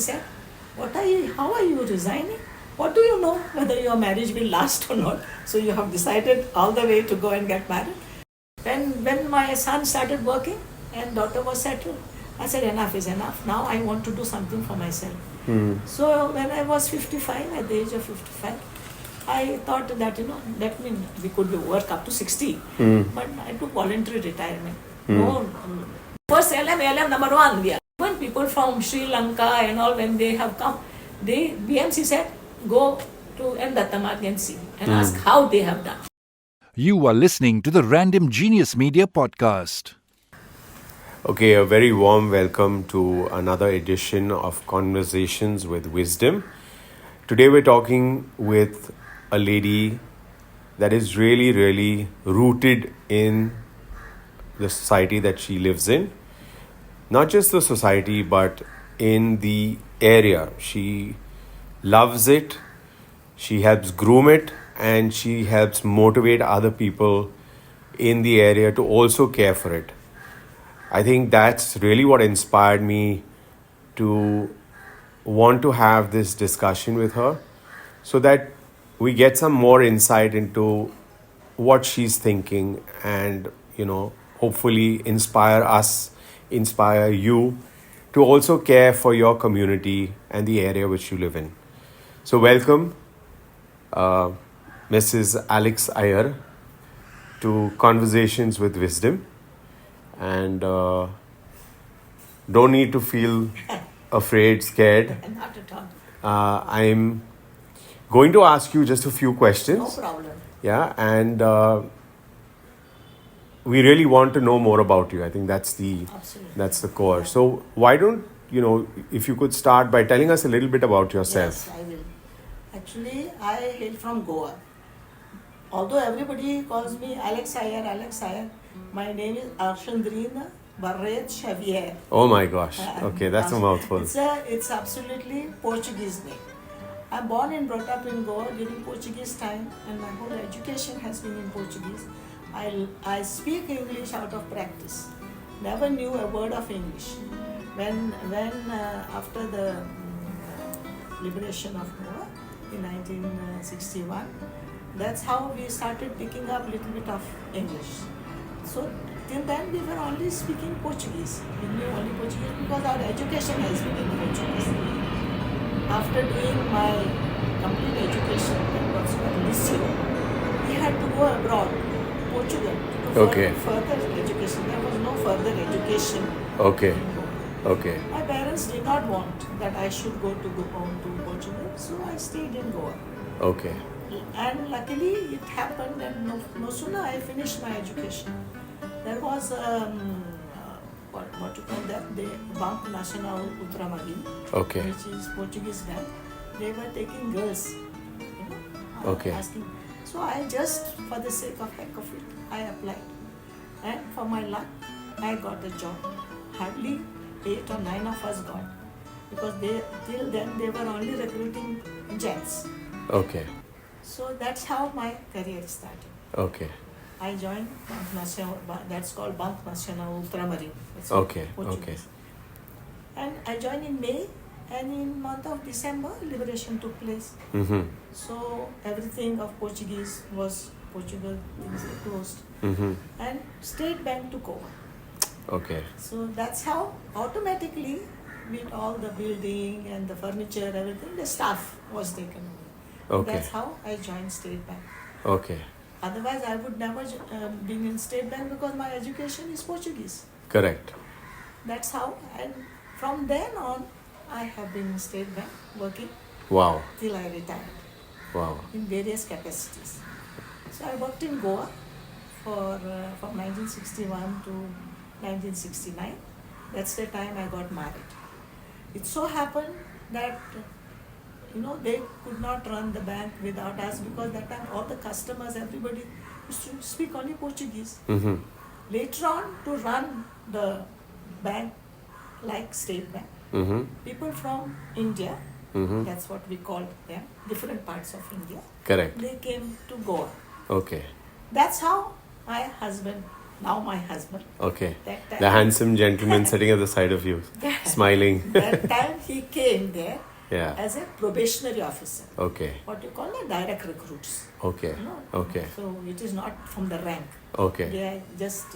said, how are you resigning? What do you know whether your marriage will last or not? So you have decided all the way to go and get married. When my son started working and daughter was settled, I said enough is enough. Now I want to do something for myself. So when I was 55, at the age of 55, I thought that, we could work up to 60. But I took voluntary retirement. No, first LM number one. We are. When people from Sri Lanka and all, when they have come, BMC said, go to N Dutta Marg and see and ask how they have done. You are listening to the Random Genius Media podcast. Okay, a very warm welcome to another edition of Conversations with Wisdom. Today we're talking with a lady that is really, really rooted in the society that she lives in. Not just the society, but in the area. She loves it, she helps groom it, and she helps motivate other people in the area to also care for it. I think that's really what inspired me to want to have this discussion with her so that we get some more insight into what she's thinking and, hopefully inspire you to also care for your community and the area which you live in. So welcome, Mrs. Alex Aiyar, to Conversations with Wisdom. And don't need to feel afraid, scared. Not at all. I'm going to ask you just a few questions. No problem. Yeah, and we really want to know more about you. I think that's the core. Yeah. So why don't, if you could start by telling us a little bit about yourself. Yes, I will. Actually, I hail from Goa. Although everybody calls me Alex Aiyar, my name is Arshandrina Barret Xavier. Oh my gosh. Okay, that's a mouthful. It's absolutely Portuguese name. I'm born and brought up in Goa during Portuguese time, and my whole education has been in Portuguese. I speak English out of practice. Never knew a word of English. When after the liberation of Goa in 1961, that's how we started picking up a little bit of English. So till then we were only speaking Portuguese. We knew only Portuguese because our education has been in Portuguese. After doing my complete education, that was Liceo, we had to go abroad, Portugal, to further education. There was no further education. Okay. My parents did not want that I should go to Portugal, so I stayed in Goa. Okay. And luckily it happened that no sooner I finished my education, there was what you call that, the Banco Nacional Ultramarino, which is Portuguese bank. They were taking girls, asking. So I just, for the sake of heck of it, I applied. And for my luck, I got a job. Hardly 8 or 9 of us got, because till then they were only recruiting gents. Okay. So that's how my career started. Okay. I joined Banco Nacional, that's called Banco Nacional Ultramarino. Okay. And I joined in May, and in month of December, liberation took place. Mm-hmm. So everything of Portuguese was Portugal, things were closed. Mm-hmm. And State Bank took over. Okay. So that's how automatically, with all the building and the furniture, everything, the staff was taken over. Okay. That's how I joined State Bank. Okay. Otherwise, I would never been in State Bank because my education is Portuguese. Correct. That's how, and from then on, I have been in State Bank working. Wow. Till I retired. Wow. In various capacities. So I worked in Goa from 1961 to 1969. That's the time I got married. It so happened that they could not run the bank without us, because that time all the customers, everybody used to speak only Portuguese. Mm-hmm. Later on, to run the bank like State Bank, people from India, that's what we called them, different parts of India. Correct. They came to Goa. Okay. That's how my husband now my husband. Okay. That time, The handsome gentleman sitting at the side of you, smiling. that time he came there Yeah. as a probationary officer. Okay. What you call the direct recruits. Okay. You know? Okay. So it is not from the rank. Okay. They are just,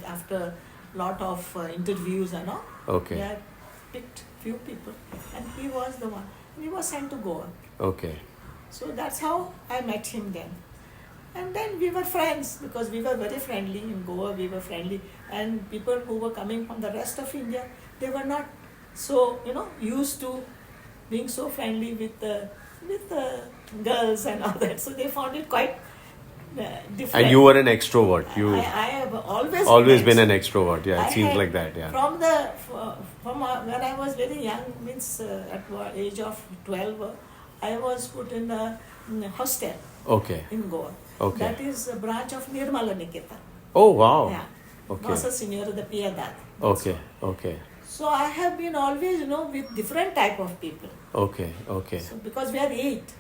after lot of interviews and all, Okay. they have picked few people, and he was the one. He was sent to Goa. Okay. So that's how I met him then. And then we were friends because we were very friendly in Goa. We were friendly, and people who were coming from the rest of India, they were not so used to being so friendly with the girls and all that. So they found it quite different. And you were an extrovert. You I have always been an extrovert. Yeah, I it seems had- like that. Yeah. From when I was very young, means at the age of 12, I was put in a hostel Okay. in Goa. Okay. That is a branch of Nirmala Niketa. Oh wow. Yeah. Okay. Nossa Senhora de Piedade. Okay. Okay. So I have been always, with different type of people. Okay. Okay. So because we are eight.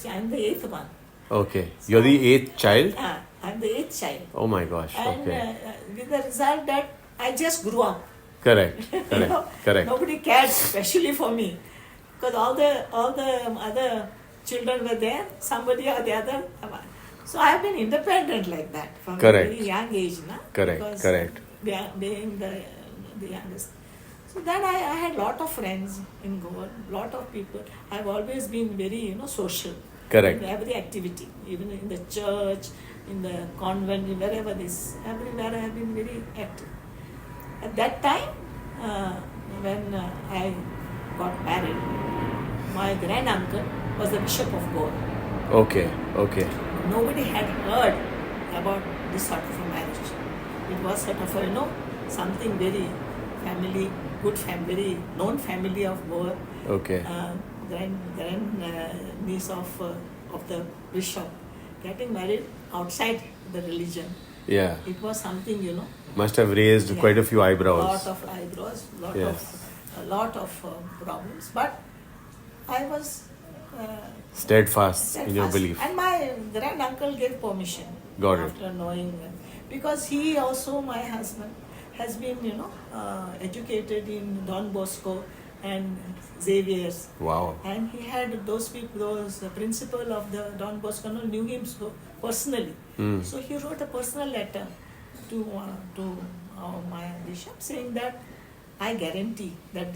I'm the eighth one. Okay. You're the 8th child? I'm the eighth child. Oh my gosh. And Okay. with the result that I just grew up. Correct. Correct. Correct. Nobody cared, especially for me, because all the other children were there, somebody or the other. So I have been independent like that from a Correct. very young age, Correct. Because Correct. Being the youngest. So then I had lot of friends in Goa, lot of people. I've always been very social. Correct. In every activity, even in the church, in the convent, wherever this, everywhere I have been very active. At that time, when I got married, my granduncle was the Bishop of Goa. Okay. Okay. Nobody had heard about this sort of a marriage. It was sort of a, something very family, good family, very known family of Goa. Okay. Grand niece of the bishop getting married outside the religion. Yeah. It was something, Must have raised quite a few eyebrows. Lot of eyebrows, a lot of problems. But I was Steadfast in your belief. And my granduncle gave permission. Got it. After knowing, because he also, my husband, has been, educated in Don Bosco and Xavier's. Wow. And he had those people, the principal of the Don Bosco knew him personally. So he wrote a personal letter to my bishop saying that I guarantee that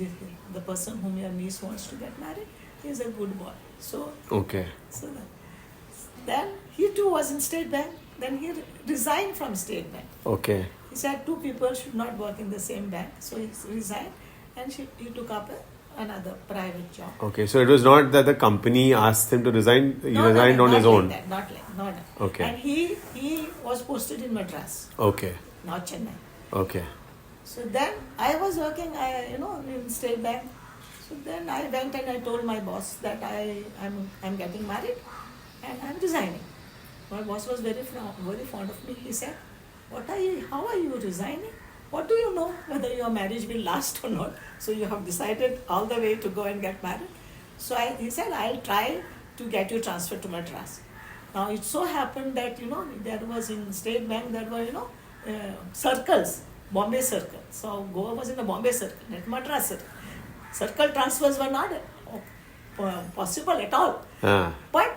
the person whom your niece wants to get married is a good boy. So Okay. then he too was in State Bank. Then he resigned from State Bank. Okay. He said two people should not work in the same bank. So he resigned and he took up another private job. Okay. So it was not that the company asked him to resign. He resigned on his own. Not like. Okay. And he was posted in Madras, Okay. not Chennai. Okay. So then I was working, in State Bank. So then I went and I told my boss that I'm getting married and I'm resigning. My boss was very fond of me. He said, how are you resigning? What do you know whether your marriage will last or not? So you have decided all the way to go and get married. So he said, I'll try to get you transferred to Madras. Now it so happened that, there was in State Bank, there were, circles, Bombay circle. So Goa was in the Bombay circle, not Madras circle. Circle transfers were not possible at all. But,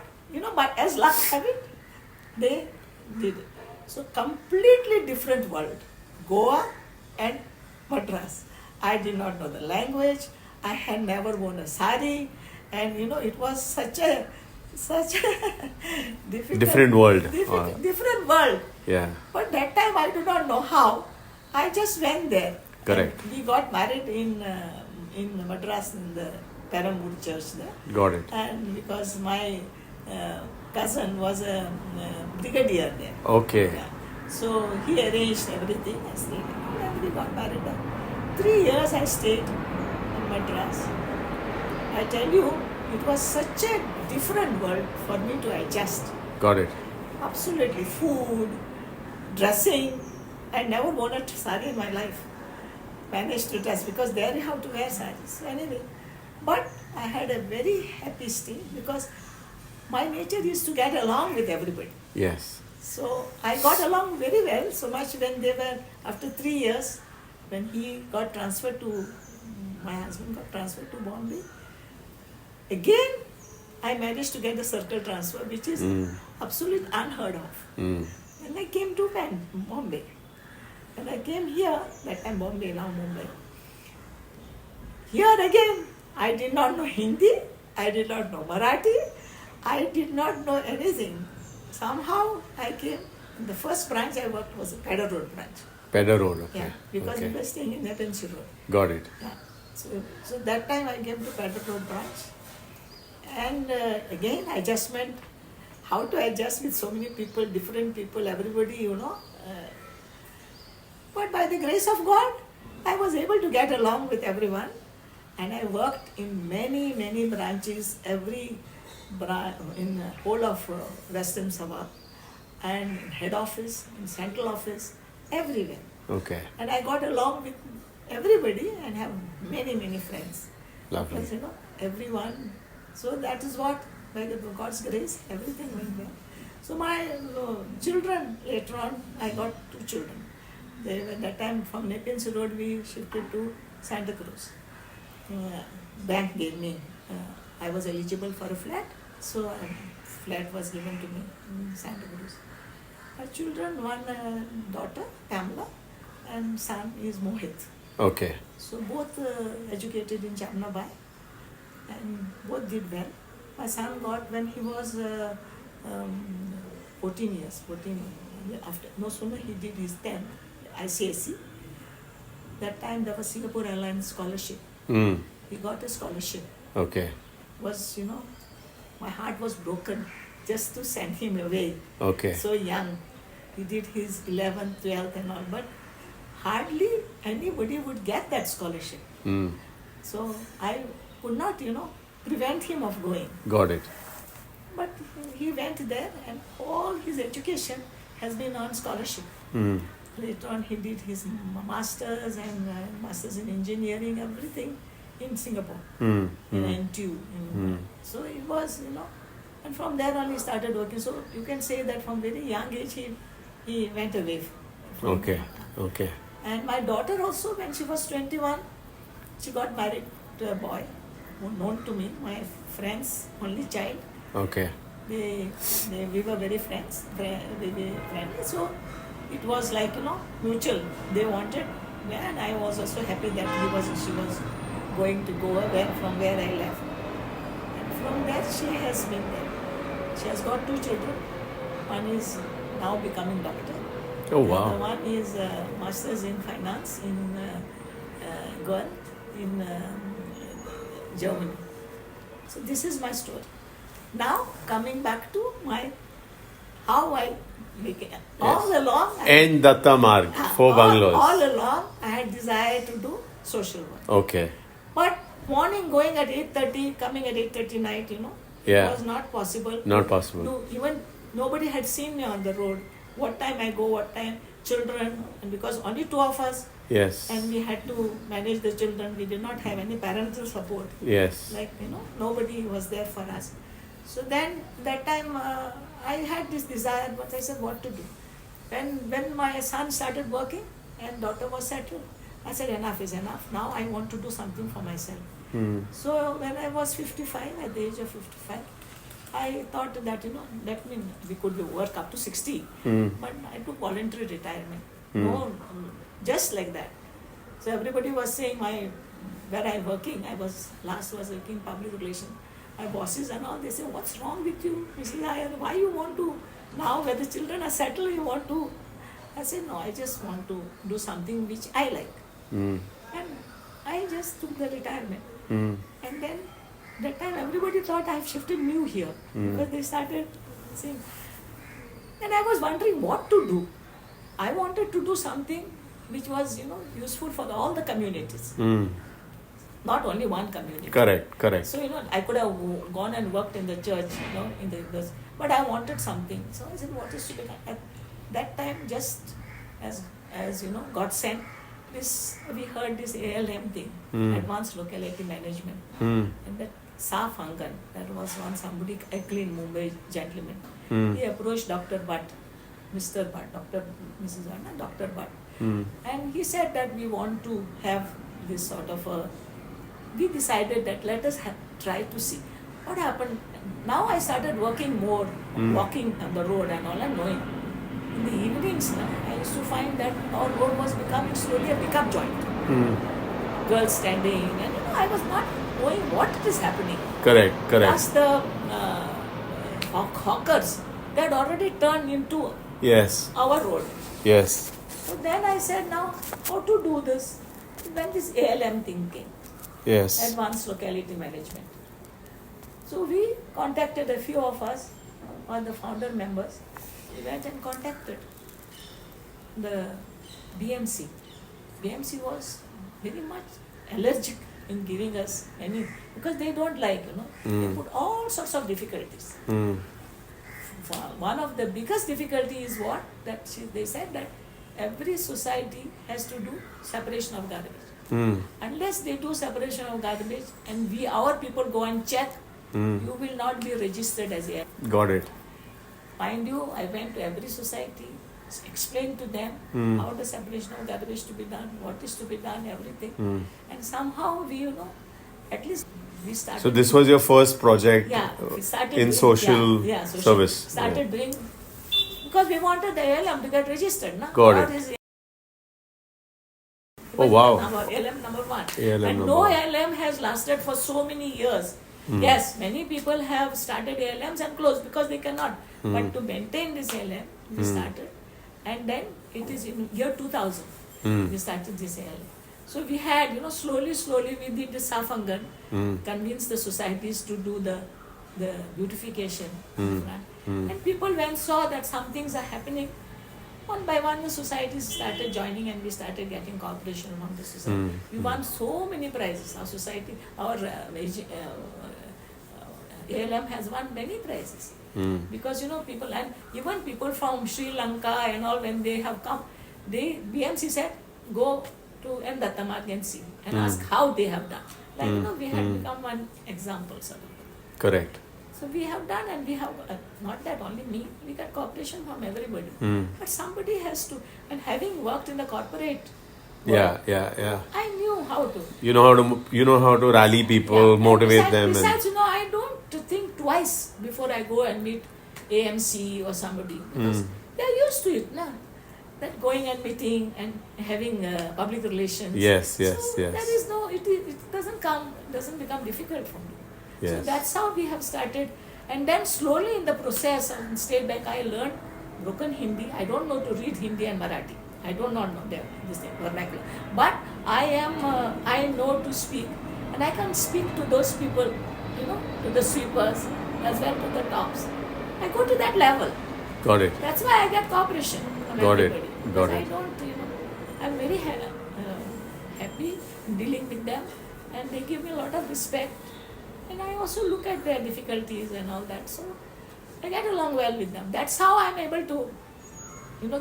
but as luck have it, they did it. So completely different world. Goa and Madras. I did not know the language. I had never worn a sari. And, it was such a Different world. Different world. Yeah. But that time I do not know how. I just went there. Correct. And we got married in Madras in the Peramboor church there. Got it. And because my cousin was a brigadier there. Okay. Yeah. So he arranged everything. I stayed and we got married there. 3 years I stayed in Madras. I tell you, it was such a different world for me to adjust. Got it. Absolutely. Food, dressing. I never worn a sari in my life. Managed to dress because there you have to wear saris. So anyway, but I had a very happy stay because my nature is to get along with everybody. Yes. So I got along very well, so much when they were, after 3 years, when he got transferred to, my husband got transferred to Bombay, again I managed to get the circle transfer, which is absolutely unheard of. And I came to Bombay. When I came here, that time Bombay, now Mumbai. Here again, I did not know Hindi, I did not know Marathi, I did not know anything. Somehow I came, the first branch I worked was a Pedder Road branch. Pedder Road, okay. Yeah, because okay. we were staying in Nepean Road. Got it. Yeah. So that time I came to Pedder Road branch. And again, adjustment, how to adjust with so many people, different people, everybody, but by the grace of God, I was able to get along with everyone. And I worked in many, many branches, in the whole of Western Sabha, and head office, in central office, everywhere. Okay. And I got along with everybody and have many, many friends. Lovely. Because, everyone. So that is what, by God's grace, everything went well. So my children, later on, I got 2 children. They were, that time from Nepean Road, we shifted to Santa Cruz. Bank gave me, I was eligible for a flat, so a flat was given to me in Santa Cruz. My children, one daughter, Pamela, and son is Mohit. Okay. So both educated in Jamnabai, and both did well. My son got, when he was 14 years, after, no sooner he did his 10th, ICSE. That time there was Singapore Airlines scholarship. He got a scholarship. Okay. Was, my heart was broken just to send him away. Okay. So young. He did his 11th, 12th and all, but hardly anybody would get that scholarship. So I could not, prevent him of going. Got it. But he went there and all his education has been on scholarship. Later on he did his masters and masters in engineering, everything in Singapore, in NTU. So it was, and from there on he started working. So you can say that from very young age he went away. Okay. Okay. And my daughter also, when she was 21, she got married to a boy known to me, my friend's only child. Okay. We were very very friendly. So it was like, mutual. They wanted, and I was also happy that she was going to go from where I left. And from there she has been there. She has got 2 children. One is now becoming doctor. Oh, wow. The other one is masters in finance in Goa, in Germany. So this is my story. Now coming back to how I became. All along, N Dutta Marg, 4 bungalows. All along, I had desire to do social work. Okay. But morning going at 8:30, coming at 8:30 night, it was not possible. Not possible. No, even nobody had seen me on the road. What time I go, what time children, and because only 2 of us, Yes. and we had to manage the children. We did not have any parental support. Yes. Like, nobody was there for us. So then, that time, I had this desire, but I said, what to do? When my son started working and daughter was settled, I said, enough is enough. Now I want to do something for myself. So when I was 55, at the age of 55, I thought that, that means we could work up to 60. But I took voluntary retirement. No, just like that. So everybody was saying where I'm working, I was working public relations. My bosses and all, they say, what's wrong with you, Mrs. Aiyar? Why you want to, now where the children are settled, you want to? I said, no, I just want to do something which I like. And I just took the retirement. And then, that time everybody thought I've shifted new here. Because they started saying, and I was wondering what to do. I wanted to do something which was, useful for all the communities. Not only one community. Correct. So, I could have gone and worked in the church, but I wanted something. So I said, what is to be done? At that time, just as God sent this, we heard this ALM thing, Advanced Locality Management. And that Saaf Angan, that was somebody, a clean Mumbai gentleman. He approached Dr. Bhatt Mr. Bhatt, Dr. Mrs. Bhatt, Dr. Bhatt. Hmm. And he said that we want to have this sort of a, we decided that let us try to see what happened. Now I started working more, walking on the road and all, and knowing. In the evenings, I used to find that our road was becoming slowly a pickup joint. Girls standing, and I was not knowing what is happening. Correct. Plus the hawkers, they had already turned into Yes. our road. Yes. So then I said, now how to do this? When this ALM thing came, Yes. Advanced Locality Management. So we contacted a few of us, or the founder members. We went and contacted the BMC. BMC was very much allergic in giving us any, because they don't like, they put all sorts of difficulties. One of the biggest difficulty is what? They said that every society has to do separation of garbage. Unless they do separation of garbage and our people go and check, you will not be registered as a. Got it. Mind you, I went to every society, explained to them how the separation of garbage to be done, what is to be done, everything. And somehow we, at least we started. So this was your first project we started in doing, social service. Started doing, because we wanted the ALM to get registered. Na? Got it. Oh wow. ALM number 1. ALM and number no 1. ALM has lasted for so many years. Yes, many people have started ALMs and closed because they cannot. But to maintain this ALM, we started. And then it is in year 2000, we started this ALM. So we had, slowly we did the Safangan, convinced the societies to do the beautification. And people when saw that some things are happening, one by one the societies started joining and we started getting cooperation among the society. We won so many prizes. Our society, our ALM has won many prizes. Because people, and even people from Sri Lanka and all, when they have come, BMC said, go to N Dutta Marg and see and ask how they have done. Like, we had become one example sort of. Correct. So we have done, and we have, not that only me, we got cooperation from everybody. But somebody has to, and having worked in the corporate world, I knew how to. You know how to rally people, motivate them. Besides, I don't think twice before I go and meet AMC or somebody, because they're used to it, na? That going and meeting and having public relations. Yes. There is no, it doesn't become difficult for me. Yes. So that's how we have started. And then slowly in the process in State Bank, I learned broken Hindi. I don't know to read Hindi and Marathi. I do not know this thing, vernacular. But I know to speak. And I can speak to those people, to the sweepers, as well to the tops. I go to that level. Got it. That's why I get cooperation from Got it. everybody. Got Because it. I don't, I'm very happy dealing with them. And they give me a lot of respect. And I also look at their difficulties and all that. So I get along well with them. That's how I'm able to,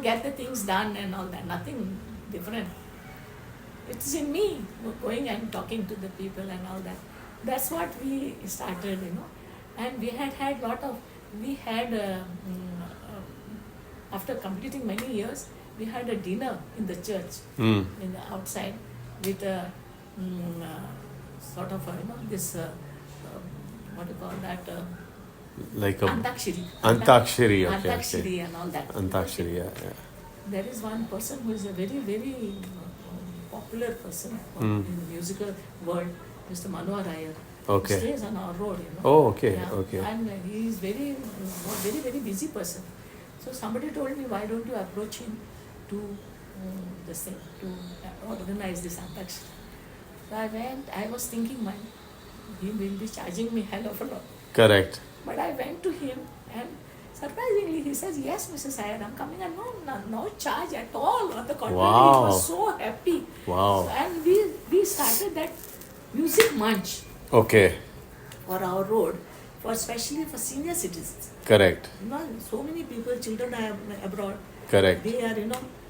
get the things done and all that. Nothing different. It's in me, going and talking to the people and all that. That's what we started, And we had after completing many years, we had a dinner in the church, in the outside, with a sort of, this, what do you call that? Like a Antakshari. Antakshari, okay. Antakshari and all that. Antakshari, yeah. There is one person who is a very, very popular person in the musical world, Mr. Aiyar. Okay. He stays on our road, Oh, okay, Yeah. okay. And he is very, very busy person. So somebody told me, why don't you approach him to this thing, to organize this Antakshari. So I went, I was thinking, he will be charging me hell of a lot. Correct. But I went to him and surprisingly he says, yes, Mrs. Aiyar, I'm coming, and no charge at all. On the contrary, Wow. he was so happy. Wow. So, and we started that music munch Okay. for our road, especially for senior citizens. Correct. So many people, children are abroad. Correct. They are,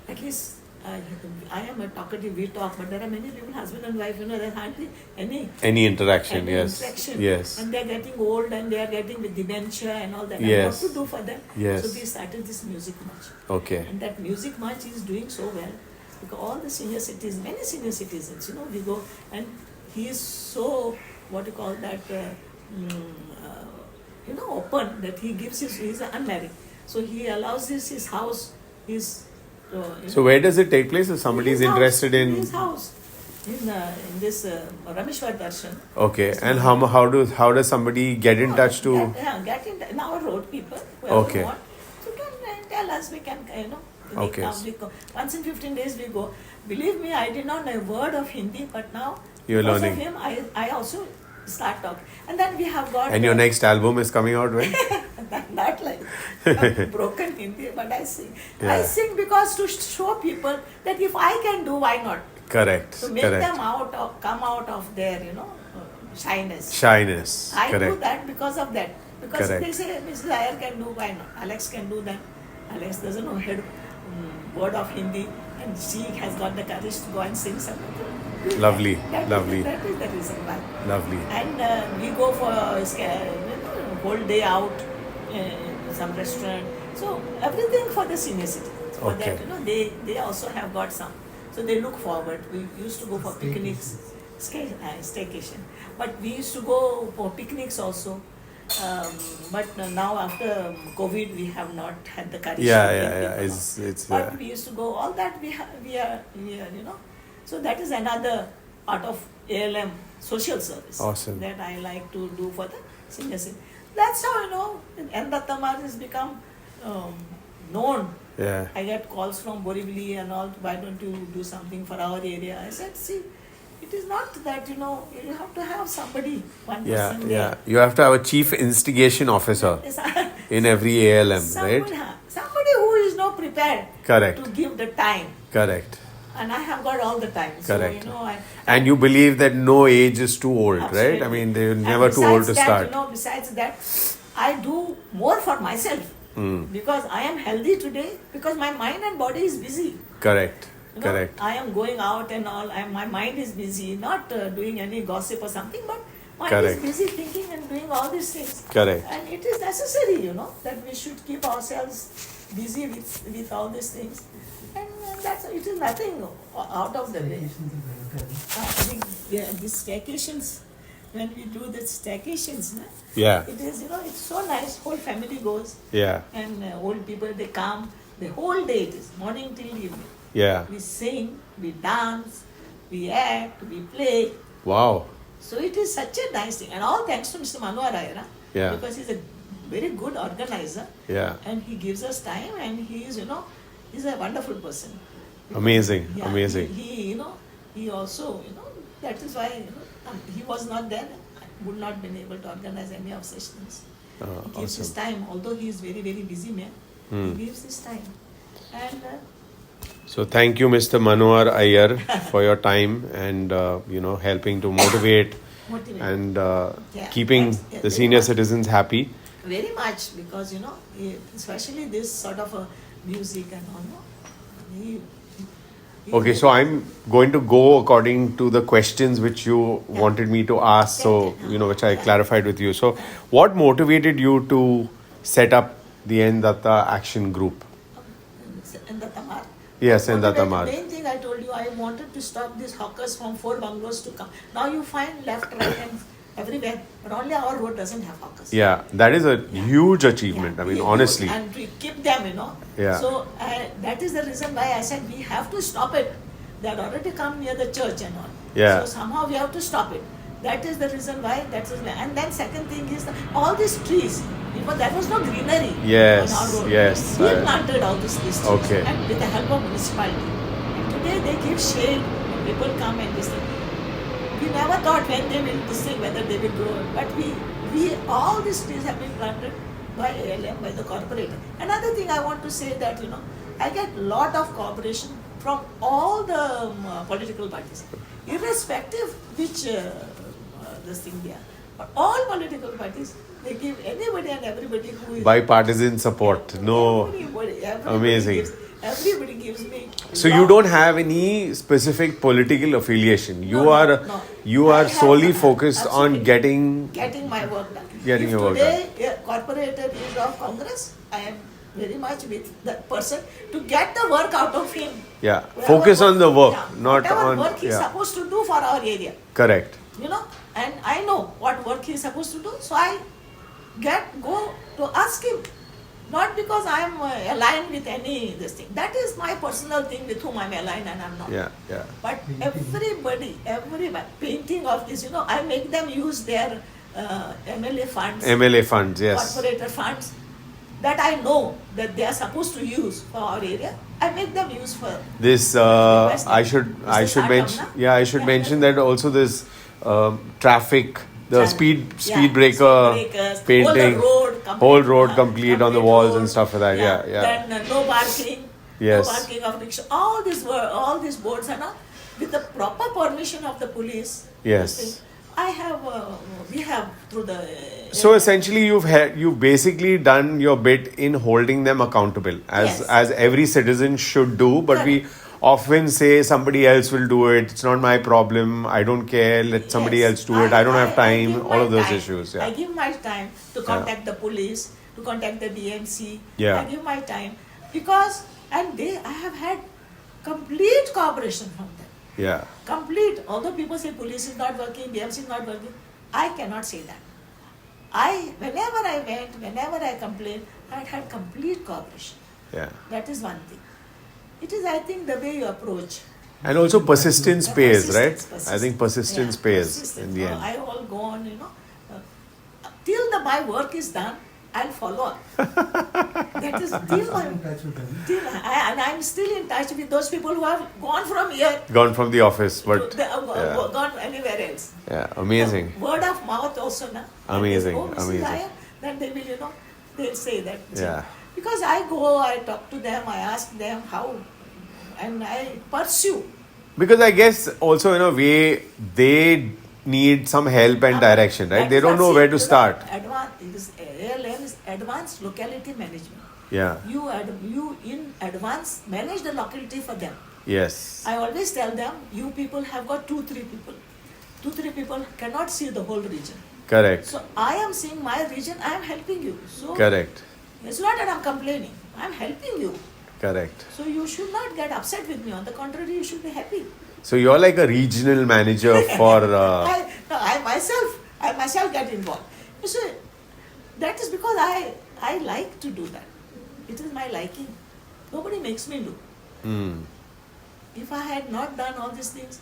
at least I am a talkative, we talk, but there are many people, husband and wife, there's hardly Any interaction, any yes. interaction. Yes. And they're getting old and they are getting with dementia and all that. Yes. And what to do for them? Yes. So we started this music march. Okay. And that music march is doing so well because all the senior citizens, many senior citizens, we go, and he is so, what you call that, open, that he gives he's unmarried. So he allows his house, So where does it take place if somebody is interested in? his house, in this Rameshwar Darshan. Okay, and how does somebody get in touch to? Get in our road people. Okay. Want, so can tell us, we can, we Okay. come. Once in 15 days we go. Believe me, I did not know a word of Hindi, but now You're because learning. of him, I also start talking. And then we have got. And your next album is coming out when? Not like broken Hindi, but I sing. Yeah. I sing because to show people that if I can do, why not? Correct. To make Correct. them come out of their, shyness. Shyness. I do Correct. that because of that. Because Correct. they say, Mrs. Aiyar can do, why not? Alex can do that. Alex doesn't know word of Hindi, and she has got the courage to go and sing something. Lovely. That Lovely. That is the reason why. Lovely. And we go for whole day out in some restaurant. So everything for the senior citizens. For Okay. that, they also have got some. So they look forward. We used to go for picnics, staycation. But we used to go for picnics also. But now after COVID, we have not had the courage. Yeah, to yeah, take yeah. people out. It's But we used to go. All that we are. So that is another part of ALM social service. Awesome. That I like to do for the senior citizen. That's how N Dutta Marg has become known. yeah. I get calls from Borivali and all. Why don't you do something for our area? I said, see, it is not that you have to have somebody, one Yeah, person yeah. there. You have to have a chief instigation officer Yes, in every ALM, somebody, right? somebody who is not prepared Correct. to give the time. Correct. And I have got all the time. Correct. So, And you believe that no age is too old, right? I Absolutely. mean, they're And never too old to besides that, start. Besides that, I do more for myself because I am healthy today because my mind and body is busy. Correct. Correct. I am going out and all. My mind is busy, not doing any gossip or something, but mind Correct. is busy thinking and doing all these things. Correct. And it is necessary, that we should keep ourselves busy with all these things. And it is nothing out of the way. These staycations, when we do the staycations, Yeah. it is, it's so nice. Whole family goes, Yeah. and old people, they come. The whole day it is, morning till evening. Yeah. We sing, we dance, we act, we play. Wow. So it is such a nice thing. And all thanks to Mr. Manu Aiyar, Yeah. because he's a very good organizer. Yeah. And he gives us time, and he is, he's a wonderful person. Amazing. Yeah, Amazing. He also, that is why, he was not there. I would not been able to organize any of such things. He gives his Awesome. time, although he is very, very busy man. He gives his time. And So thank you, Mr. Manohar Aiyar, for your time and helping to motivate motivate. and Yeah, keeping that's- yeah, the very senior much. citizens happy. Very much, because especially this sort of a music and all. He Okay, so I'm going to go according to the questions which you wanted me to ask, so which I clarified with you. So, what motivated you to set up the N Dutta Action Group? in the Tamar. Yes, N Dutta The Marg. main thing I told you, I wanted to stop these hawkers from 4 bungalows to come. Now you find left, right, and everywhere, but only our road doesn't have hawkers. Yeah, that is a huge achievement. Yeah, I mean, we- honestly. And we keep them, Yeah. So that is the reason why I said we have to stop it. They had already come near the church and all. Yeah. So somehow we have to stop it. That is the reason why. And then second thing is all these trees. There was no greenery Yes, on our road. yes, We I- planted all these trees. Okay. And with the help of municipality. And today they give shade. People come and this thing. We never thought when they will this thing whether they will grow. But we all these trees have been planted by ALM, by the corporator. Another thing I want to say that I get lot of cooperation from all the political parties, irrespective which this thing they are. But all political parties, they give anybody and everybody who is Bipartisan support. No. everybody Amazing. gives. Everybody gives me. So you don't have any specific political affiliation. You are No. you I are have solely no- focused on absolutely. getting. Getting my work done. Getting if your work today a corporator is of Congress, I am very much with that person to get the work out of him. Yeah. Whatever Focus on the work, yeah, not whatever on. work he's Yeah. supposed to do for our area. Correct. You know, and I know what work he's supposed to do, so I go to ask him. Not because I am aligned with any this thing. That is my personal thing with whom I am aligned and I am not. Yeah. Yeah. But everybody, painting of this, I make them use their MLA funds, MLA funds. Yes. corporator funds that I know that they are supposed to use for our area. I make them use for This I should Mr. mention. Sarkam, na? Yeah, I should Yeah, mention yeah. that also this traffic, the Yeah. speed breaker speed breakers, painting, whole road road complete on the walls and stuff like that. Yeah. Then no parking, Yes. no parking of rickshaw. All these boards are now with the proper permission of the police. Yes. this thing. We have through the. So essentially, you've basically done your bit in holding them accountable, Yes. as every citizen should do. But we often say somebody else will do it. It's not my problem. I don't care. Let somebody Yes. else do it. I don't have time. give All my of those time. issues. I Yeah. give my time to contact the police, to contact the BMC. Yeah. I give my time because I have had complete cooperation from them. Yeah. Complete. Although people say police is not working, BMC is not working, I cannot say that. Whenever I complained, I had complete cooperation. Yeah. That is one thing. It is, I think, the way you approach. And also persistence The pays, right? persistence. I think persistence Yeah, pays persistence. in the end. I will go on, till my work is done, I'll follow up. That is and I'm still in touch with those people who have gone from here Gone from the office, but to yeah. gone anywhere else. Yeah, amazing. Word of mouth also, na. Amazing, Oh, Mrs. amazing. Aiyar, then they will, they'll say that. Yeah. Because I go, I talk to them, I ask them how, and I pursue. Because I guess also in a way they need some help and direction, right? They don't know where to start. ALM is advanced locality management. Yeah. You in advance manage the locality for them. Yes. I always tell them, you people have got 2-3 people. 2-3 people cannot see the whole region. Correct. So I am seeing my region, I am helping you. So Correct. it's not that I'm complaining. I'm helping you. Correct. So you should not get upset with me. On the contrary, you should be happy. So you're like a regional manager for. I myself get involved. You see, that is because I like to do that. It is my liking. Nobody makes me do. Hmm. If I had not done all these things,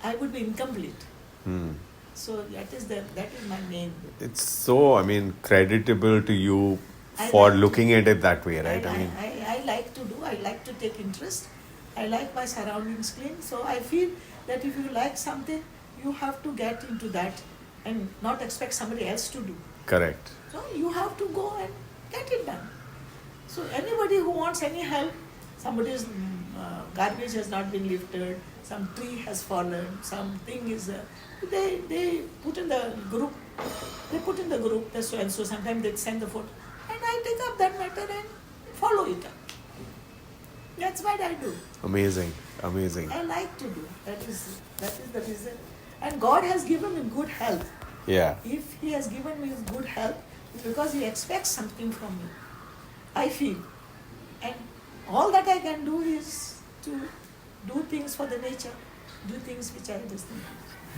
I would be incomplete. Hmm. So that is my main. It's so, creditable to you I for like to- looking at it that way, right? I like to do. I like to take interest. I like my surroundings clean. So I feel that if you like something, you have to get into that and not expect somebody else to do. Correct. So you have to go and get it done. So anybody who wants any help, somebody's garbage has not been lifted, some tree has fallen, something is, they put in the group, that so and so, sometimes they send the photo, and I take up that matter and follow it up. That's what I do. Amazing. Amazing. I like to do. That is the reason. And God has given me good health. Yeah. If He has given me good health, it's because He expects something from me. I feel. And all that I can do is to do things for the nature, do things which I just think.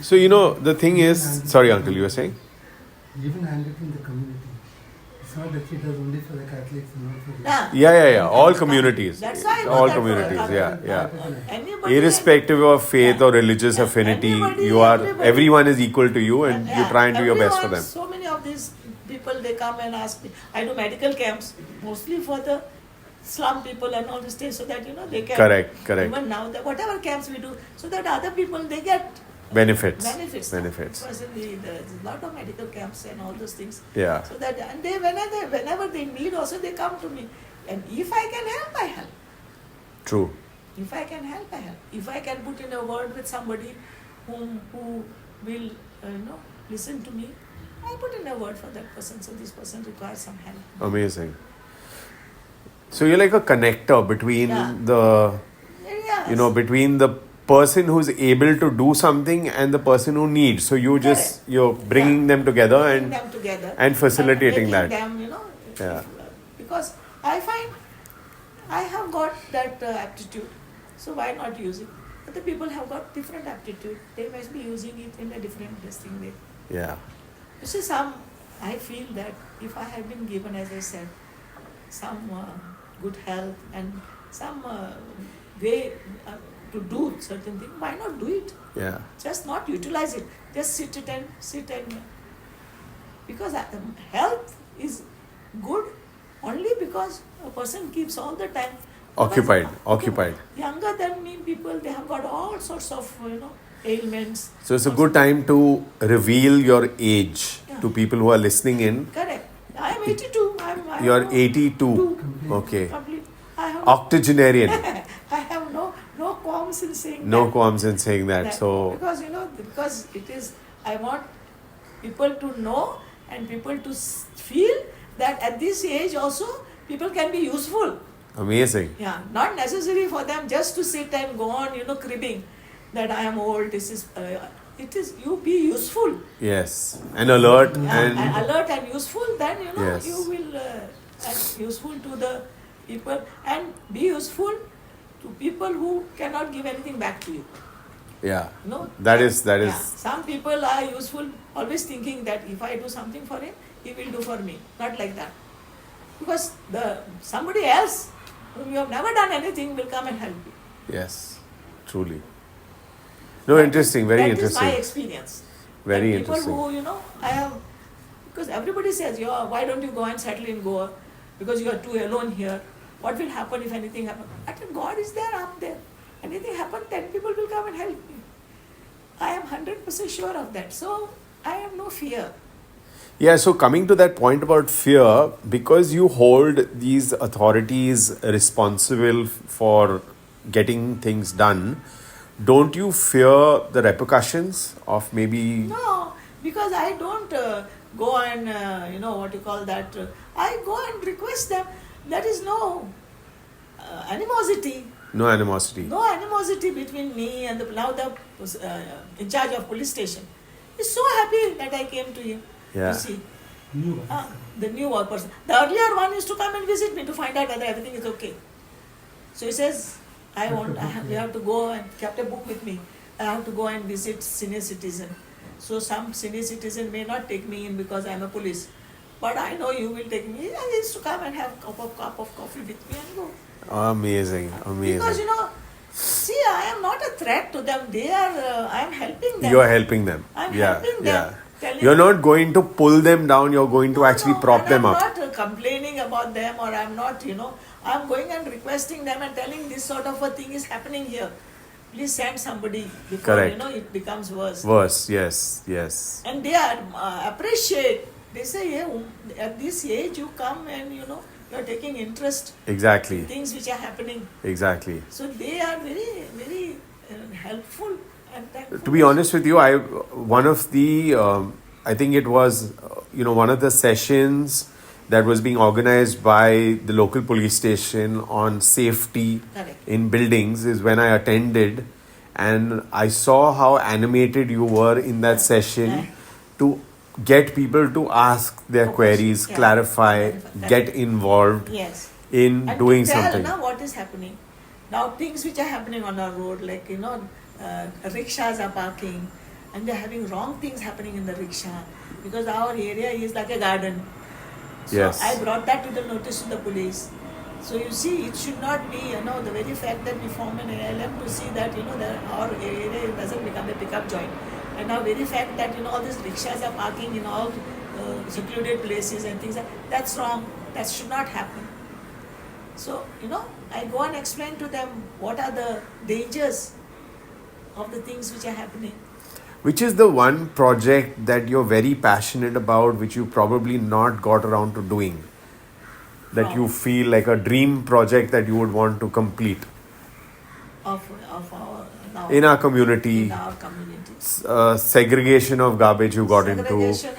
So, the thing is. Sorry, uncle, you were saying? Even handle in the community. It's not that she does only for the Catholics, not for the... Yeah. All communities. That's why I know All that communities, for- yeah. Anybody, Irrespective of faith or religious affinity, Everybody- everyone is equal to you and you try and do your best for everyone, them. So many of these people, they come and ask me. I do medical camps, mostly for the slum people and all this things, so that, they can... Correct. Even now, whatever camps we do, so that other people, they get Benefits. Because there's a lot of medical camps and all those things. Yeah. So that, and they, whenever they need also, they come to me. And if I can help, I help. True. If I can help, I help. If I can put in a word with somebody who will, listen to me, I put in a word for that person. So this person requires some help. Amazing. So you're like a connector between Yeah. the, Yes. between the person who's able to do something and the person who needs. So Correct. you're bringing Yeah. them together Bring and them together and facilitating making that. them, Yeah. because I find I have got that aptitude, so why not use it? Other people have got different aptitude. They must be using it in a different distinct way. Yeah. You see, I feel that if I had been given, as I said, some good health and some way to do certain things, why not do it? Yeah. Just not utilize it. Just sit and because health is good only because a person keeps all the time Occupied. Because Occupied. Younger than me people, they have got all sorts of ailments. So it's a good time to reveal your age Yeah. to people who are listening in. Correct. I am 82. You're have 82. Two. Okay. Complete. I have Octogenarian. I have no qualms in saying No that. qualms in saying that. So because it is, I want people to know and people to feel that at this age also people can be useful. amazing. Yeah, not necessary for them just to sit and go on, cribbing that I am old. This is it is you be useful. Yes. And alert Yeah, and alert and useful. Then Yes. you will and useful to the people and be useful to people who cannot give anything back to you. yeah. That is Yeah. Some people are useful, always thinking that if I do something for him, he will do for me. Not like that, because somebody else whom you have never done anything will come and help you. Yes. Truly. No, interesting. Very That is my interesting. experience. Very And people interesting. who I have, because everybody says, why don't you go and settle in Goa? Because you are too alone here. What will happen if anything happens? I think God is there up there. Anything happens, 10 people will come and help me. I am 100% sure of that. So I have no fear. Yeah, so coming to that point about fear, because you hold these authorities responsible for getting things done, don't you fear the repercussions of maybe. No, because I don't go and, what you call that, I go and request them. There is no animosity. No animosity. No animosity between me and now the in charge of police station. He's so happy that I came to him. Yeah. You see, New the new person. The earlier one used to come and visit me to find out whether everything is okay. So he says, we have to go and kept a book with me. I have to go and visit senior citizen. So some senior citizen may not take me in because I am a police. But I know you will take me. I used to come and have a cup of coffee with me and go. Amazing. Because Amazing. see, I am not a threat to them. I am helping them. You are helping them. I'm yeah, helping them. yeah. Telling You're them- not going to pull them down, you're going to actually prop and them I'm up. not complaining about them, or I'm not, I'm going and requesting them and telling this sort of a thing is happening here. Please send somebody before, Correct. It becomes worse. Worse, yes. And they are appreciate. They say, yeah, at this age you come and, you're taking interest Exactly. in things which are happening. Exactly. So they are very, very helpful and thankful. To be honest with you, one of the I think it was one of the sessions that was being organized by the local police station on safety Correct. in buildings is when I attended, and I saw how animated you were in that session Yeah. to get people to ask their Of course, queries, yeah. clarify, Correct. get involved Yes. in And doing to tell something. now what is happening. Now things which are happening on our road, like rickshaws are parking and they're having wrong things happening in the rickshaw because our area is like a garden. So Yes. I brought that to the notice to the police. So you see, it should not be, the very fact that we form an ALM to see that, that our area doesn't become a pickup joint. And now very fact that, all these rickshaws are parking in all secluded places and things, that's wrong. That should not happen. So, I go and explain to them what are the dangers of the things which are happening. Which is the one project that you're very passionate about, which you probably not got around to doing? That you feel like a dream project that you would want to complete Of our now, in our community. in our community. Segregation of garbage you got into, Segregation,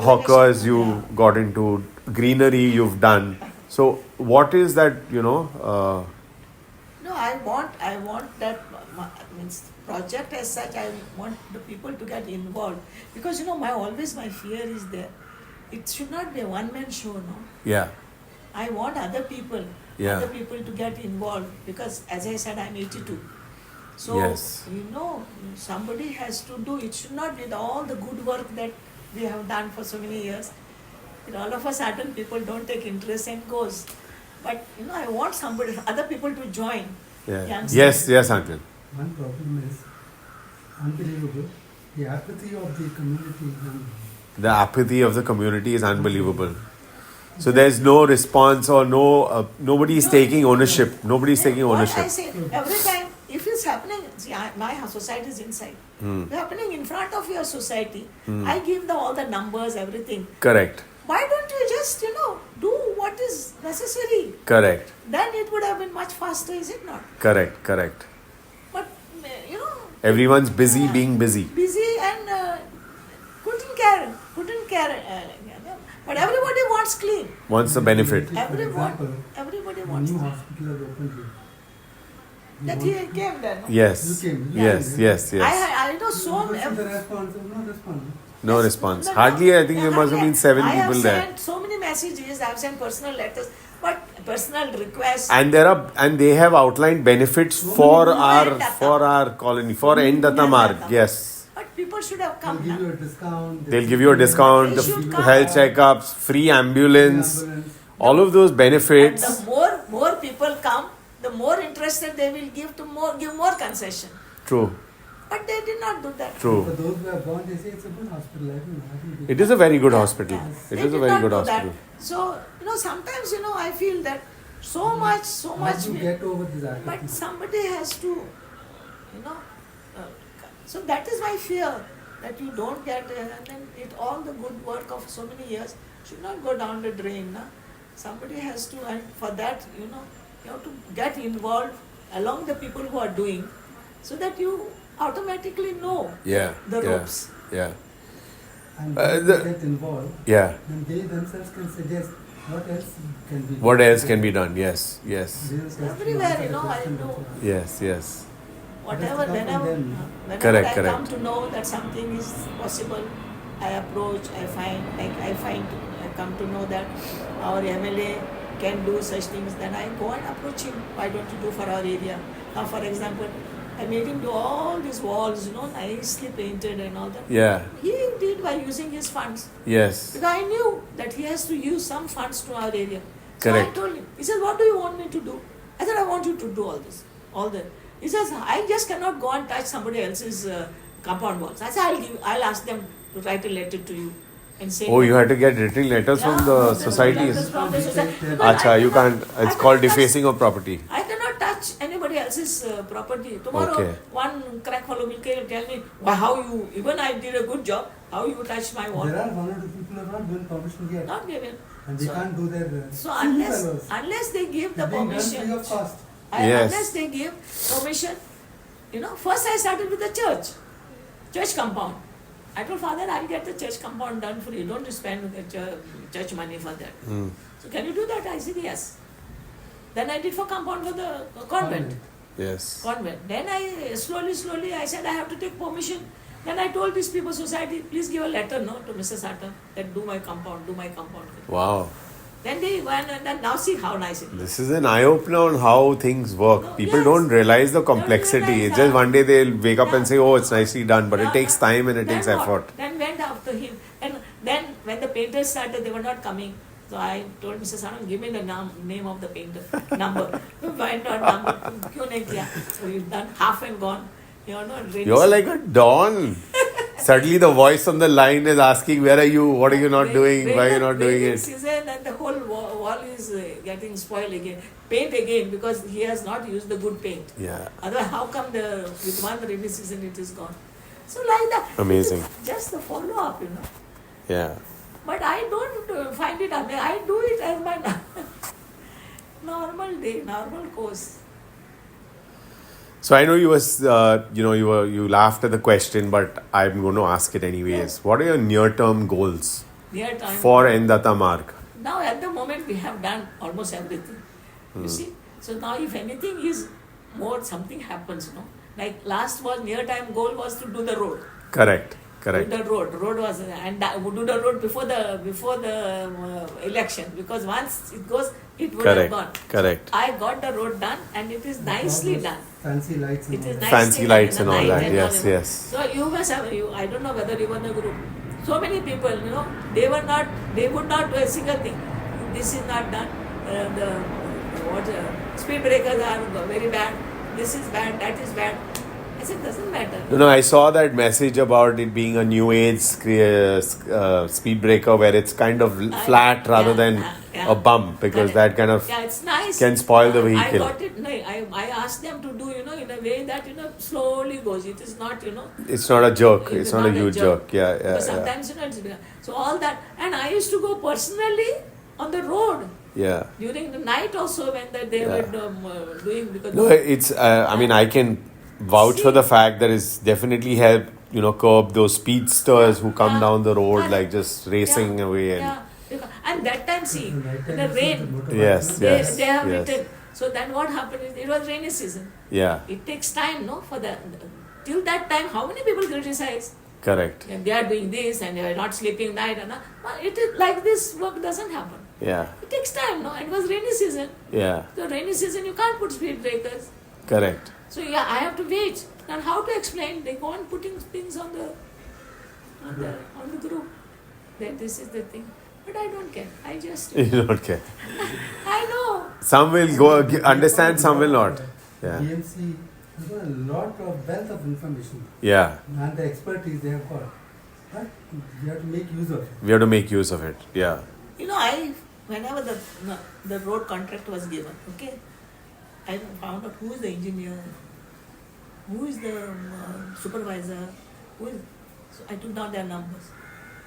hawkers you yeah. got into, greenery you've done. So what is that, No, I want that means project as such. I want the people to get involved because my fear is there. It should not be a one-man show, no. yeah, I want other people Yeah. to get involved because, as I said, I'm 82. So Yes. somebody has to do. It should not be all the good work that we have done for so many years. All of a sudden, people don't take interest and goes. But I want other people to join. yeah. Youngsters. Yes, uncle. One problem is unbelievable. The apathy of the community is unbelievable. The apathy of the community is unbelievable. So there's no response or nobody is taking ownership. Nobody is taking What I ownership. say, every time, if it's happening, my society is inside. It's happening in front of your society. I give all the numbers, everything. Correct. Why don't you just, do what is necessary? Correct. Then it would have been much faster, is it not? Correct. But, Everyone's busy being busy. busy and couldn't care. But everybody wants clean. Wants the benefit. For example, Everybody a wants new clean. hospital has opened here. That he came there. No? Yes. You came. Yes. I know so What's many. the response? No response. No response. Hardly, I think there must have been 7 I people have there. sent so many messages. I have sent personal letters, but personal requests. And they have outlined benefits for our colony, for N Dutta Marg. Yes. But people should have They'll come. give you na. a discount. They'll give you a discount, They the should come. health checkups, free ambulance, ambulance. all of those And benefits. the more people come, the more interested they will give more concession. True. But they did not do that. For True. those who have gone, they say it's a good hospital. I think It is a very good hospital. Yes. It They is a did very not good do that. hospital. So sometimes I feel that so much. how do you get over this But apathy? somebody has to, so that is my fear, that you don't get, and then all the good work of so many years should not go down the drain. Na? Somebody has to, and for that, you have to get involved along the people who are doing, so that you automatically know Yeah. the ropes. Yeah. And Uh, when the- they get involved, Yeah. then they themselves can suggest what else can be done. What else can be done? Yes. They will test Everywhere, you, I test know. them. Yes. Whatever, It has to come from whenever them. Correct, I correct. come to know that something is possible, I approach, I come to know that our MLA can do such things, then I go and approach him. Why don't you do for our area? Now, for example, I made him do all these walls, nicely painted and all that. Yeah. He did by using his funds. Yes. Because I knew that he has to use some funds to our area. So Correct. I told him, he said, what do you want me to do? I said, I want you to do all this, all that. He says, I just cannot go and touch somebody else's compound walls. I said, I'll ask them to write a letter to you and say. Oh, you had to get written letters from the letters societies. from the society. Because Acha, I you cannot- can't. I It's cannot called touch- defacing of property. I cannot touch anybody else's property. Tomorrow, Okay. one crack fellow will tell me, even I did a good job, how you touched my wall. There are one or two people who have not given permission yet. Not given. And they So- can't do their So silly fellows. unless they give the It's being done free permission, of cost. Yes. unless they give permission, first I started with the church compound. I told Father, I'll get the church compound done for you. Don't spend the church money for that. So can you do that? I said yes. Then I did for compound for the convent. Yes. Then I slowly I said I have to take permission. Then I told these people society, please give a letter to Mr. Sata that do my compound. Wow. Then they went and then now see how nice it is. This is an eye opener on how things work. No, People yes. don't realize the complexity. realize It's just that. one day they'll wake up and Yeah. say, oh, it's nicely done. But it Yeah, takes time and it then takes what? effort. Then went after him. And then when the painters started, they were not coming. So I told Mr. Saran, give me the name of the painter, number. Went on number. Kyun nahi kiya? So we've done half and gone. Really You're like a don. Suddenly the voice on the line is asking, where are you? What are you not doing? Why are you not doing it? Season and the whole wall is getting spoiled again. Paint again because he has not used the good paint. Yeah. Otherwise, how come with one rainy season it is gone? So like that. Amazing. It's just the follow up, Yeah. But I don't find it amazing. I do it as my normal day, normal course. So I know you you laughed at the question, but I'm going to ask it anyways. What are your near-term goals Near time. for N Dutta Marg? Now at the moment we have done almost everything. You see? So now if anything is more, something happens, Like last was near time goal was to do the road. Correct. Do the road was, and do the road before the election, because once it goes, it would have gone. Correct. I got the road done, and it is nicely done. Fancy lights and It all is that. Fancy lights and all that. and Yes, all, yes. So you must have, I don't know whether you were in the group. So many people, they would not do a single thing. This is not done. Speed breakers are very bad. This is bad. That is bad. I said, doesn't matter. No, I saw that message about it being a new age speed breaker where it's kind of flat rather than a bump, because that kind of it's nice. can spoil the I vehicle. got it. No, I asked them to do, in a way that, slowly goes. It is not, It's not a jerk. it It's is not a huge jerk. Yeah, yeah, Because yeah. sometimes, it's bigger. So all that. And I used to go personally on the road. Yeah. During the night also when they were doing, because No, it's. I mean, I can vouch for the fact that it's definitely helped. Curb those speedsters who come down the road And- like just racing away and. And that time, see, The night in time the you see rain, the motorbikes, Yes, no? yes. they have yes. written. So then what happened is, it was rainy season. Yeah. It takes time, for the till that time. How many people criticize? Correct. And they are doing this and they are not sleeping night, and but it is like this. Work doesn't happen. Yeah. It takes time, And it was rainy season. Yeah. So rainy season you can't put speed breakers. Correct. So I have to wait. And how to explain? They go on putting things on the group. That this is the thing. But I don't care. I just You don't care. I know. Some will go understand, some will not. Yeah. BMC has got a lot of wealth of information Yeah. and the expertise they have got. But we have to make use of it. We have to make use of it. Yeah. Whenever the road contract was given, okay, I found out who is the engineer, who is the supervisor, so I took down their numbers.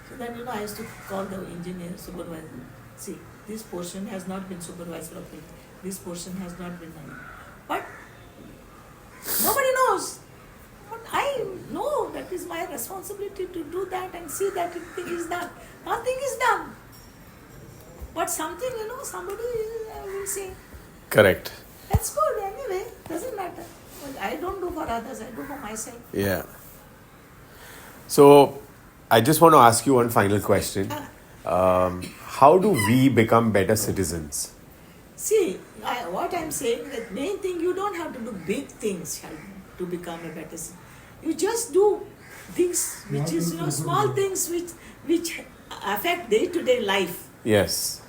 So then, I used to call the engineer, supervisor. See, this portion has not been supervised properly. This portion has not been done. But nobody knows. But I know that is my responsibility to do that and see that thing is done. Nothing is done. But something, somebody will say, Correct. that's good anyway, doesn't matter. But I don't do for others, I do for myself. Yeah. So, I just want to ask you one final question. How do we become better citizens? See, what I'm saying, that main thing, you don't have to do big things to become a better citizen. You just do things which is, small things which affect day-to-day life. Yes.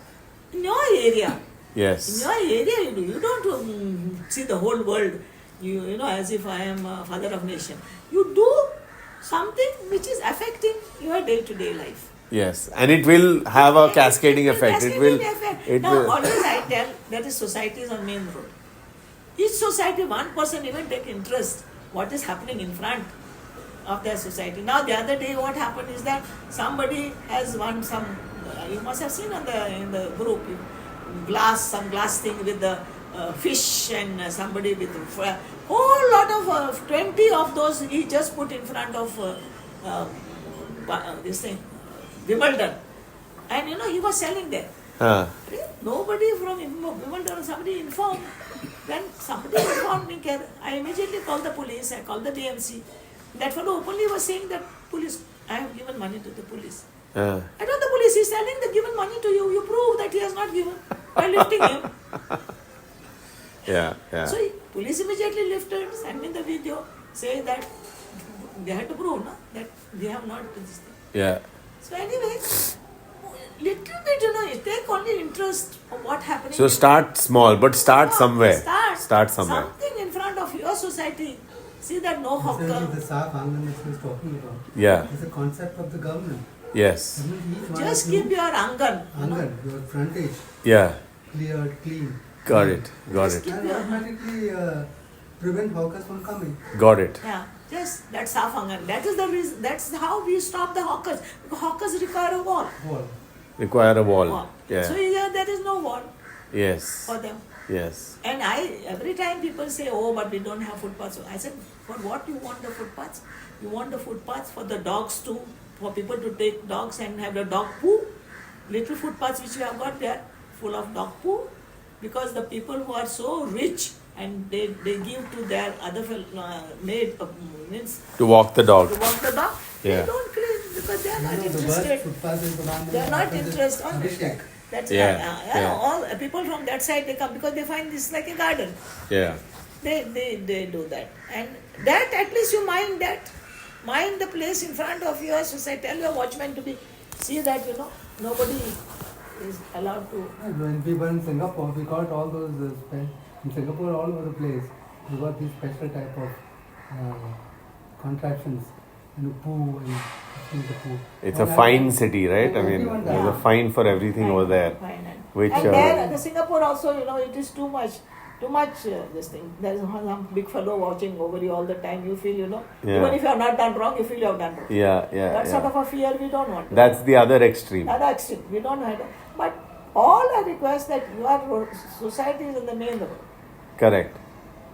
In your area. Yes. In your area, you don't see the whole world, as if I am a father of nation. You do something which is affecting your day-to-day life. Yes. And it will have a cascading effect. It will. It Now, will. always I tell that is society is on main road. Each society, one person even take interest what is happening in front of their society. Now, the other day, what happened is that somebody has won you must have seen in the group, some glass thing with the fish and somebody with a whole lot of 20 of those he just put in front of this thing, Wimbledon. And he was selling there. Nobody from Wimbledon, somebody informed. When somebody informed me, I immediately called the police, I called the DMC. That fellow openly was saying that police, I have given money to the police. I told the police, he's telling the given money to you. You prove that he has not given by lifting him. Yeah. So police immediately lifted, sent me the video, saying that they had to prove that they have not done this thing. Yeah. So anyway, little bit, take only interest of what happening. So start small, but start somewhere. Start somewhere. Something in front of your society. See that no This is hawker. the Saaf Angan that she was talking about. Yeah. It's a concept of the government. Yes. That means each one Just of you, keep your angan. Angan, your frontage, Yeah. cleared, clean. Got it. Just keep And your automatically prevent hawkers from coming. Got it. Yeah, just that's half angan. That is the reason. That's how we stop the hawkers. Because hawkers require a wall. Wall. Require a wall. So Yeah. here there is no wall Yes. for them. Yes. And every time people say, oh, but we don't have footpaths. So I said, for what you want the footpaths? You want the footpaths for the dogs too, for people to take dogs and have the dog poo? little footpaths which we have got there, full of dog poo, because the people who are so rich and they give to their other means To walk the dog. to walk the dog, Yeah. they don't clean because they are not The worst interested. footpath is the one They are not interested on Abhishek. That's Yeah, right. yeah. All people from that side they come because they find this like a garden. Yeah. They do that, and that at least you mind that. Mind the place in front of your society. Tell your watchman to see that nobody is allowed to. When we were in Singapore, we got all those in Singapore all over the place. We got these special type of contraptions, poo and the poo. It's And a I- fine city, right? I mean, everyone there's a does. fine for everything over there. Fine. Which, and there, the Singapore also, it is too much. This thing. There is some big fellow watching over you all the time. You feel, Yeah. even if you have not done wrong, you feel you have done wrong. Yeah, That sort yeah. of a fear we don't want. That's the other extreme. Other extreme. We don't have that. But all I request that your society is in the main road. Correct.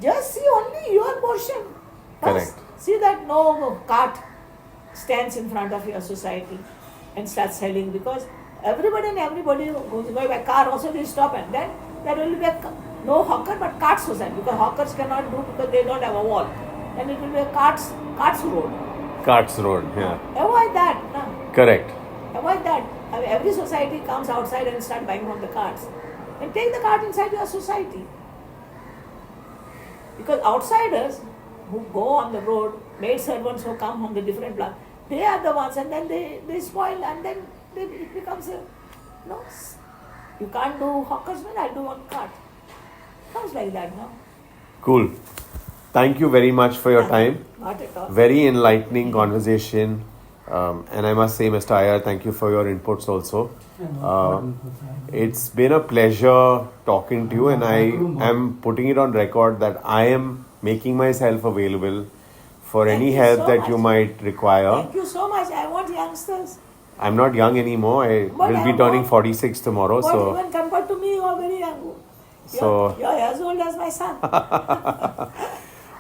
Just see only your portion. Correct. See that no cart stands in front of your society and starts selling, because everybody who's going by car also will stop, and then there will be no hawker but cart society, because hawkers cannot do because they don't have a wall. Then it will be a carts road. Carts Road, yeah. Avoid that. No. Correct. Avoid that. I mean, every society comes outside and start buying from the carts. And take the cart inside your society. Because outsiders who go on the road, maid servants who come from the different blocks, they are the ones, and then they spoil, and then it becomes you can't do hawkers, man, I'll do one cart. Comes like that, no? Cool. Thank you very much for your time. Not at all. Very enlightening conversation. And I must say, Mr. Aiyar, thank you for your inputs also. It's been a pleasure talking to you, and I am putting it on record that I am making myself available for Thank any you help so that much. you might require. Thank you so much. I want youngsters. I'm not young anymore. I But will I be am turning not- 46 tomorrow. But So, even compared to me, you are very young. So- You're as old as my son.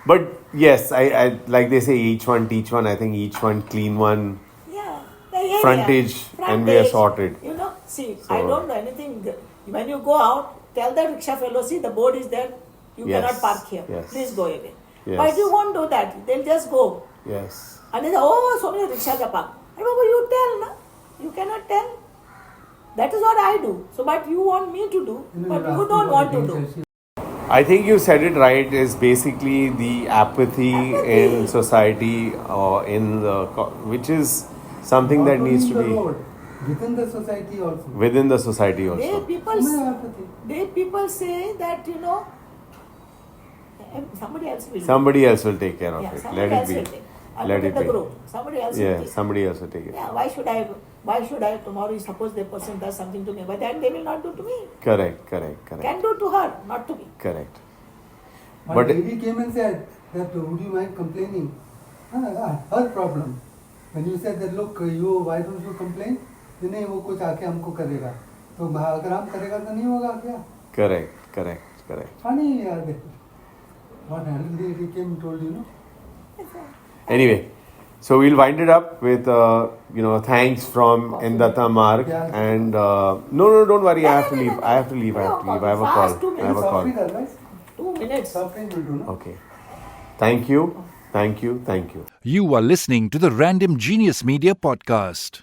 but yes, I like they say, each one teach one. I think each one clean one. Yeah. The area. Frontage, and we are sorted. See, So- I don't know anything. When you go out, tell the rickshaw fellow, see the board is there. You Yes, cannot park here. yes. Please go away. Yes. But you won't do that. They'll just go. Yes. And they say, oh, so many rickshaws are parked. But you tell, na? You cannot tell. That is what I do. So, but you want me to do, but you don't want to do. I think you said it right. Is basically the apathy in society, which is something that needs to be within the society also. within the society They also. people say that, somebody else will do. Somebody else will take care of Yeah, it. somebody Let else it will be. take. I'll Let put in it the be. group. Somebody else will Yeah, take. somebody else will take it. Yeah, why should I tomorrow suppose the person does something to me, but then they will not do to me. Correct. Can do to her, not to me. Correct. One But- lady came and said that would you mind complaining? Her problem. When you said that look, why don't you complain? नहीं वो कुछ आके हमको करेगा तो अगर हम करेगा तो नहीं होगा क्या? Correct. Funny यार what happened? He came and told you, Anyway, so we'll wind it up with thanks from N Dutta Marg, Yeah. and no, don't worry. I have to leave. I have to leave. I have a Fast, 2 call. I have a minutes. call. Softly guys. 2 minutes. Softly will do, no? Okay. Thank you. You are listening to the Random Genius Media podcast.